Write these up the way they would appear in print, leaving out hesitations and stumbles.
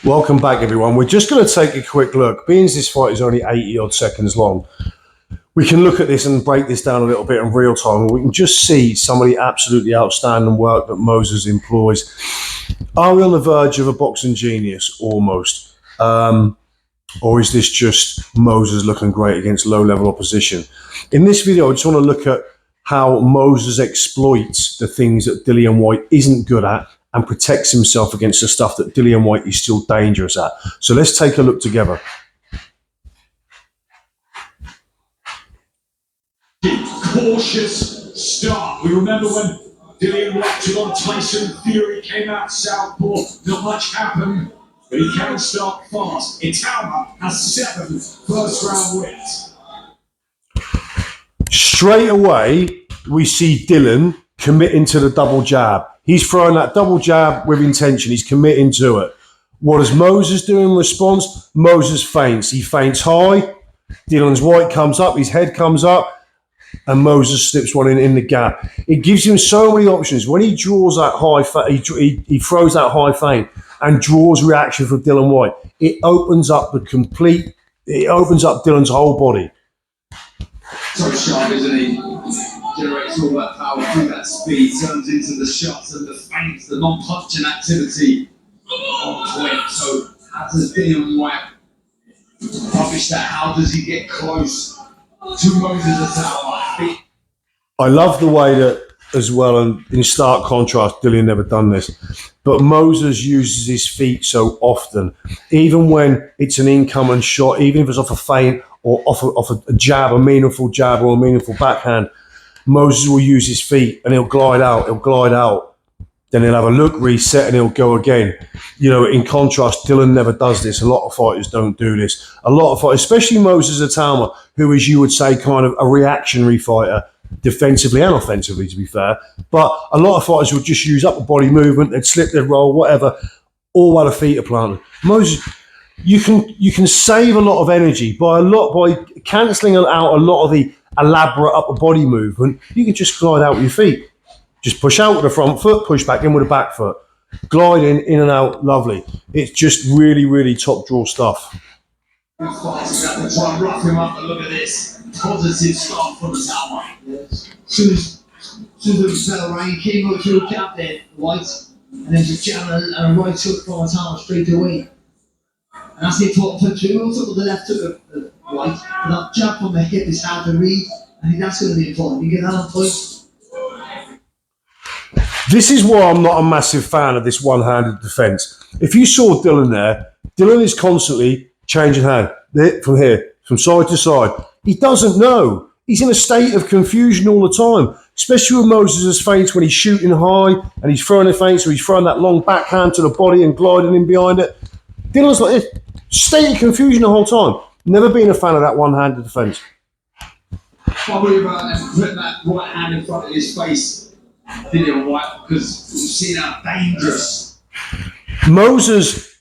Welcome back, everyone. We're just going to take a quick look. Being this fight is only 80 odd seconds long, we can look at this and break this down a little bit in real time. We can just see some of the absolutely outstanding work that Moses employs. Are we on the verge of a boxing genius? Almost. Or is this just Moses looking great against low-level opposition? In this video, I just want to look at how Moses exploits the things that Dillian Whyte isn't good at and protects himself against the stuff that Dillian Whyte is still dangerous at. So let's take a look together. Cautious start. We remember when Dillian Whyte took on Tyson Fury, came out southpaw, not much happened, but he can start fast. Itauma has 7 first-round wins. Straight away, we see Dillian committing to the double jab. He's throwing that double jab with intention. He's committing to it. What does Moses do in response? Moses feints. He feints high. Dillian Whyte comes up. His head comes up. And Moses slips one in the gap. It gives him so many options. When he draws that high, he throws that high feint and draws reaction from Dillian Whyte. It opens up Dillian's whole body. So sharp, isn't he? Generates all that power through that speed, turns into the shots and the feints, the non-punching activity on point. So how does Dillian Whyte publish that? How does he get close to Moses Itauma? I love the way that, as well, and in stark contrast, Dillian never done this, but Moses uses his feet so often, even when it's an incoming shot, even if it's off a feint or off a jab, a meaningful jab or a meaningful backhand, Moses will use his feet and he'll glide out, then he'll have a look, reset, and he'll go again. You know, in contrast, Dillian never does this. A lot of fighters don't do this. A lot of fighters, especially Moses Itauma, who is, you would say, kind of a reactionary fighter, defensively and offensively, to be fair. But a lot of fighters would just use upper body movement, they'd slip, they'd roll, whatever, all while the feet are planted. Moses, you can save a lot of energy by cancelling out a lot of the elaborate upper body movement. You can just glide out with your feet. Just push out with the front foot, push back in with the back foot. Gliding in and out, lovely. It's just really, really top draw stuff. Fast enough to try and rough him up, but look at this. Positive start from Itauma. Soon as the bell rang, came out through a gap there, Whyte, and then just jam and a right hook from Itauma straight away. And as he put through, also with the left hook of Whyte, but that jab from the hip is hard to read. I think that's going to be important. You get that on point. This is why I'm not a massive fan of this one-handed defence. If you saw Dillian there, Dillian is constantly changing hand from here, from side to side. He doesn't know. He's in a state of confusion all the time, especially with Moses' feints when he's shooting high and he's throwing a feint, so he's throwing that long backhand to the body and gliding in behind it. Dillian's like this, state of confusion the whole time. Never been a fan of that one-handed defence. Probably about putting that right hand in front of his face, Dillian Whyte, because we've seen how dangerous. Moses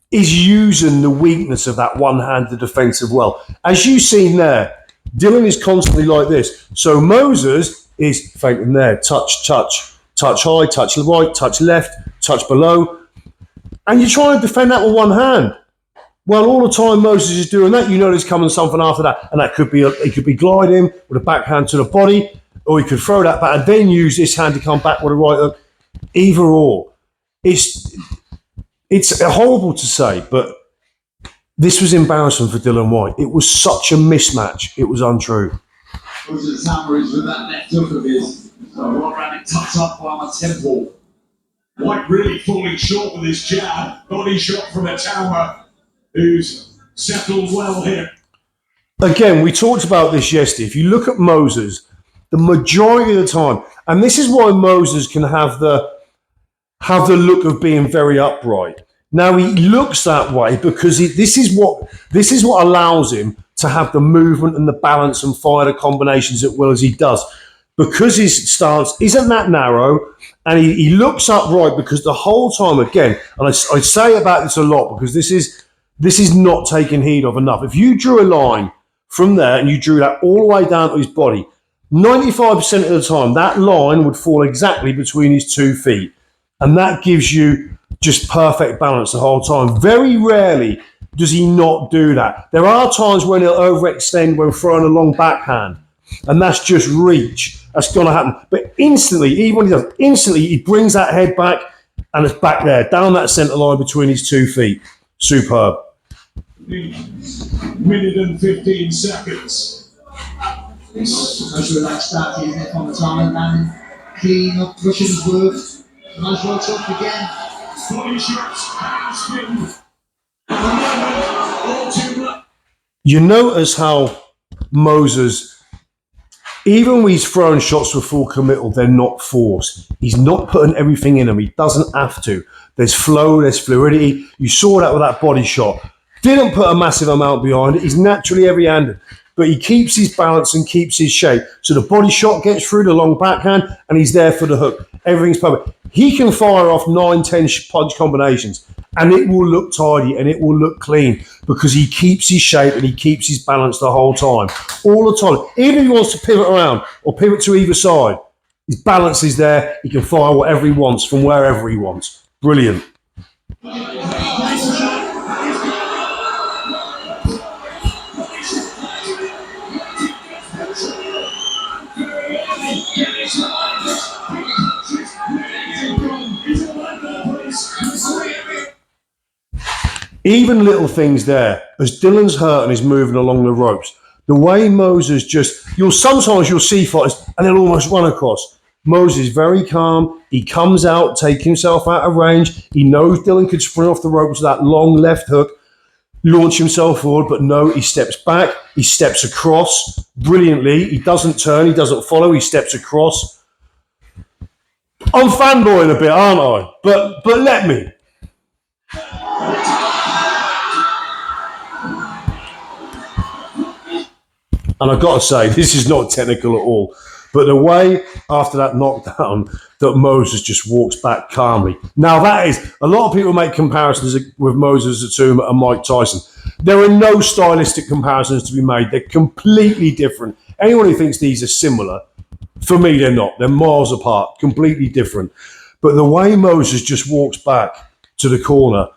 is using the weakness of that one-handed defence as well. As you've seen there, Dillian is constantly like this. So Moses is feinting there, touch high, touch right, touch left, touch below. And you're trying to defend that with one hand. Well, all the time Moses is doing that, you know there's coming something after that. And that could be, he could be gliding with a backhand to the body, or he could throw that back and then use this hand to come back with a right hook. Either or. It's horrible to say, but this was embarrassing for Dillian Whyte. It was such a mismatch. It was untrue. Moses Itauma is with that left hook of his. So right around it, tucked up by my temple. Whyte really falling short with his jab. Body shot from Itauma, who's settled well here. Again, we talked about this yesterday. If you look at Moses, the majority of the time, and this is why Moses can have the look of being very upright. Now he looks that way because this is what allows him to have the movement and the balance and fire the combinations as well as he does. Because his stance isn't that narrow and he looks upright because the whole time, again, and I say about this a lot because this is not taken heed of enough. If you drew a line from there and you drew that all the way down to his body, 95% of the time that line would fall exactly between his 2 feet. And that gives you just perfect balance the whole time. Very rarely does he not do that. There are times when he'll overextend when throwing a long backhand, and that's just reach. That's going to happen. But instantly, even when he does, instantly he brings that head back, and it's back there, down that centre line between his 2 feet. Superb. Minute and 15 seconds. Nice relaxed start, isn't it, from the time, and clean up, Russians work. Nice right up again. Body shots, handspin. All too much. You notice how Moses, even when he's throwing shots with full committal, they're not forced. He's not putting everything in them. He doesn't have to. There's flow, there's fluidity. You saw that with that body shot. Didn't put a massive amount behind it. He's naturally heavy-handed, but he keeps his balance and keeps his shape. So the body shot gets through the long backhand, and he's there for the hook. Everything's perfect. He can fire off 9, 10 punch combinations, and it will look tidy and it will look clean because he keeps his shape and he keeps his balance the whole time. All the time. Even if he wants to pivot around or pivot to either side, his balance is there. He can fire whatever he wants from wherever he wants. Brilliant. Even little things there, as Dylan's hurt and is moving along the ropes, the way Moses just, sometimes you'll see fighters and they'll almost run across. Moses is very calm. He comes out, taking himself out of range. He knows Dylan could spring off the ropes with that long left hook, launch himself forward, but no, he steps back, he steps across brilliantly. He doesn't turn, he doesn't follow, he steps across. I'm fanboying a bit, aren't I? But let me. And I've got to say, this is not technical at all. But the way, after that knockdown, that Moses just walks back calmly. Now, that is, a lot of people make comparisons with Moses Itauma and Mike Tyson. There are no stylistic comparisons to be made. They're completely different. Anyone who thinks these are similar, for me, they're not. They're miles apart, completely different. But the way Moses just walks back to the corner,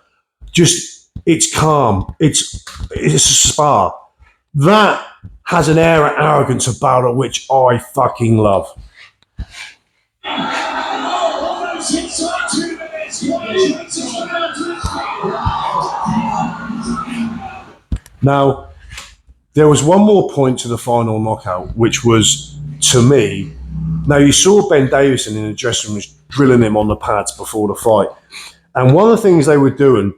it's calm. It's a spar. That has an air of arrogance about it, which I fucking love. Now, there was one more point to the final knockout, which was, to me, now you saw Ben Davison in the dressing room drilling him on the pads before the fight. And one of the things they were doing,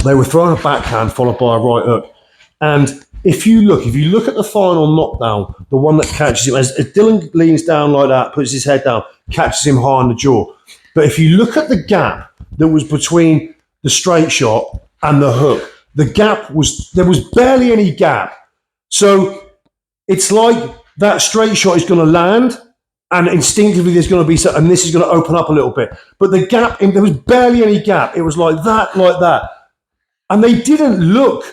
they were throwing a backhand followed by a right hook. And if you look at the final knockdown, the one that catches him, as Dylan leans down like that, puts his head down, catches him high in the jaw. But if you look at the gap that was between the straight shot and the hook, there was barely any gap. So it's like that straight shot is going to land, and instinctively there's going to be and this is going to open up a little bit. But the gap, there was barely any gap. It was like that. And they didn't look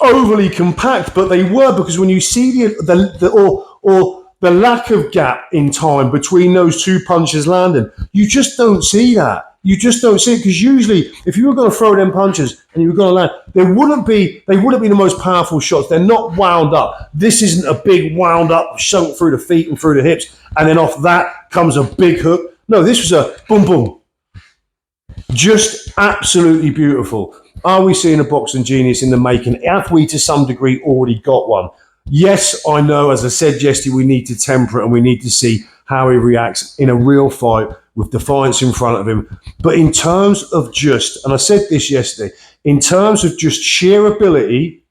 overly compact, but they were, because when you see the lack of gap in time between those two punches landing, you just don't see that. You just don't see it, because usually if you were going to throw them punches and you were going to land, they wouldn't be the most powerful shots. They're not wound up. This isn't a big wound up, sunk through the feet and through the hips, and then off that comes a big hook. No, this was a boom, boom. Just absolutely beautiful. Are we seeing a boxing genius in the making? Have we, to some degree, already got one? Yes, I know, as I said yesterday, we need to temper it and we need to see how he reacts in a real fight with defiance in front of him. But in terms of and I said this yesterday, in terms of just sheer ability,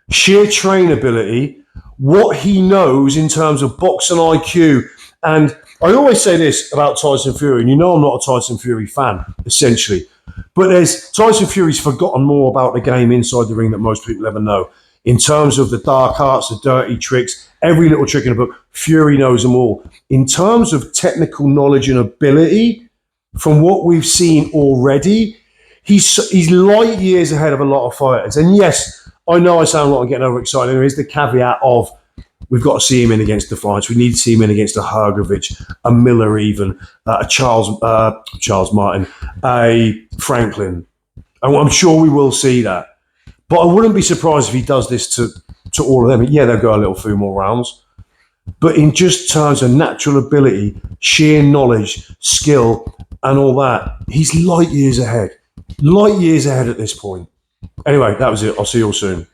sheer trainability, what he knows in terms of boxing IQ, and I always say this about Tyson Fury, and you know I'm not a Tyson Fury fan, essentially. But Tyson Fury's forgotten more about the game inside the ring than most people ever know. In terms of the dark arts, the dirty tricks, every little trick in the book, Fury knows them all. In terms of technical knowledge and ability, from what we've seen already, he's light years ahead of a lot of fighters. And yes, I know I sound like I'm getting overexcited. There is the caveat of We've got to see him in against Defiance. We need to see him in against a Hergovic, a Miller, even a Charles Martin, a Franklin. And I'm sure we will see that. But I wouldn't be surprised if he does this to all of them. Yeah, they'll go a little few more rounds. But in just terms of natural ability, sheer knowledge, skill, and all that, he's light years ahead. Light years ahead at this point. Anyway, that was it. I'll see you all soon.